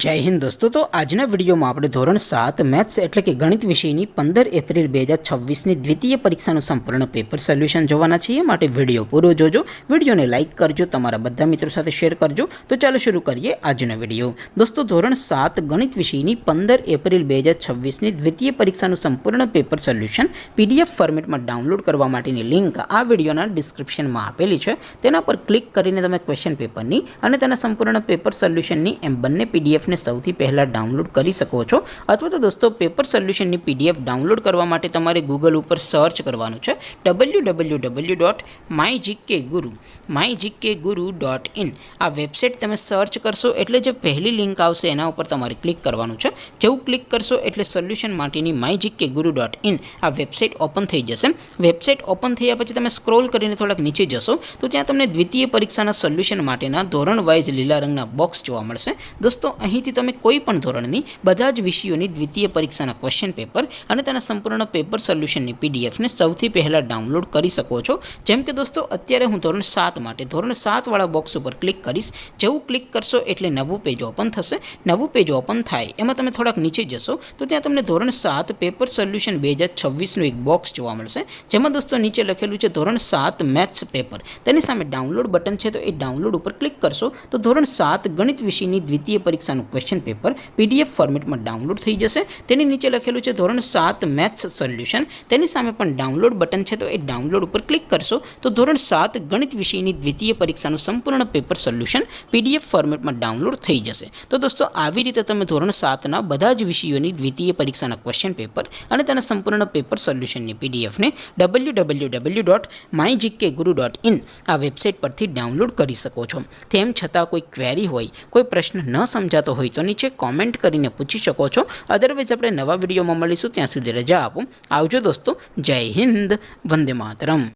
जय हिंद दोस्तों। तो આજના વિડીયોમાં આપણે ધોરણ 7 મેથ્સ એટલે કે ગણિત વિષયની 15 એપ્રિલ 2026ની દ્વિતીય પરીક્ષાનું સંપૂર્ણ પેપર સોલ્યુશન જોવાના છીએ। માટે વિડીયો પૂરો જોજો, વિડીયોને લાઇક કરજો, તમારા બધા મિત્રો સાથે શેર કરજો। તો ચાલો શરૂ કરીએ આજનો વિડીયો। દોસ્તો ધોરણ 7 ગણિત વિષયની 15 એપ્રિલ 2026ની દ્વિતીય પરીક્ષાનું સંપૂર્ણ પેપર સોલ્યુશન પીડીએફ ફોર્મેટમાં ડાઉનલોડ કરવા માટેની લિંક આ વિડીયોના ડિસ્ક્રિપ્શનમાં આપેલી છે। તેના પર ક્લિક કરીને તમે ક્વેશ્ચન પેપરની અને તેના સંપૂર્ણ પેપર સોલ્યુશનની એમ બંને પીડીએફ ने સૌથી પહેલા ડાઉનલોડ કરી શકો છો। અથવા તો દોસ્તો પેપર સોલ્યુશનની પીડીએફ ડાઉનલોડ કરવા માટે તમારે ગૂગલ ઉપર સર્ચ કરવાનું છે www.mygkguru.in। આ વેબસાઇટ તમે સર્ચ કરશો એટલે જે પહેલી લિંક આવશે એના ઉપર તમારે ક્લિક કરવાનું છે। જેવું ક્લિક કરશો એટલે સોલ્યુશન માટેની mygkguru.in આ વેબસાઇટ ઓપન થઈ જશે। વેબસાઇટ ઓપન થયા પછી તમે સ્ક્રોલ કરીને થોડાક નીચે જશો તો ત્યાં તમને દ્વિતીય પરીક્ષાના સોલ્યુશન માટેના ધોરણ વાઇઝ લીલા રંગના બોક્સ જોવા મળશે। દોસ્તો અહીંથી તમે કોઈ પણ ધોરણની બધા જ વિષયોની દ્વિતીય પરીક્ષાના ક્વેશ્ચન પેપર અને તેના સંપૂર્ણ પેપર સોલ્યુશનની પીડીએફને સૌથી પહેલાં ડાઉનલોડ કરી શકો છો। જેમ કે દોસ્તો અત્યારે હું ધોરણ 7 માટે ધોરણ 7 વાળા બોક્સ ઉપર ક્લિક કરીશ। જેવું ક્લિક કરશો એટલે નવું પેજ ઓપન થશે। નવું પેજ ઓપન થાય એમાં તમે થોડાક નીચે જશો તો ત્યાં તમને ધોરણ 7 પેપર સોલ્યુશન 2026નું એક બોક્સ જોવા મળશે। જેમાં દોસ્તો નીચે લખેલું છે ધોરણ 7 મેથ્સ પેપર। તેની સામે ડાઉનલોડ બટન છે, તો એ ડાઉનલોડ ઉપર ક્લિક કરશો તો ધોરણ 7 ગણિત વિષયની દ્વિતીય પરીક્ષાનું ક્વેશ્ચન પેપર પીડીએફ ફોર્મેટમાં ડાઉનલોડ થઈ જશે। તેની નીચે લખેલું છે ધોરણ 7 મેથ્સ સોલ્યુશન। તેની સામે પણ ડાઉનલોડ બટન છે, તો એ ડાઉનલોડ ઉપર ક્લિક કરશો તો ધોરણ 7 ગણિત વિષયની દ્વિતીય પરીક્ષાનું સંપૂર્ણ પેપર સોલ્યુશન પીડીએફ ફોર્મેટમાં ડાઉનલોડ થઈ જશે। તો દોસ્તો આવી રીતે તમે ધોરણ 7ના બધા જ વિષયોની દ્વિતીય પરીક્ષાના ક્વેશ્ચન પેપર અને તેના સંપૂર્ણ પેપર સોલ્યુશનની પીડીએફને www.mygkguru.in આ વેબસાઇટ પરથી ડાઉનલોડ કરી શકો છો। તેમ છતાં કોઈ ક્વેરી હોય, કોઈ પ્રશ્ન ન સમજાતો હોય તો નીચે કોમેન્ટ કરીને પૂછી શકો છો। અદરવાઇઝ આપણે નવા વિડીયોમાં મળીશું, ત્યાં સુધી રજા આપો। આવજો દોસ્તો, જય હિન્દ, વંદે માતરમ।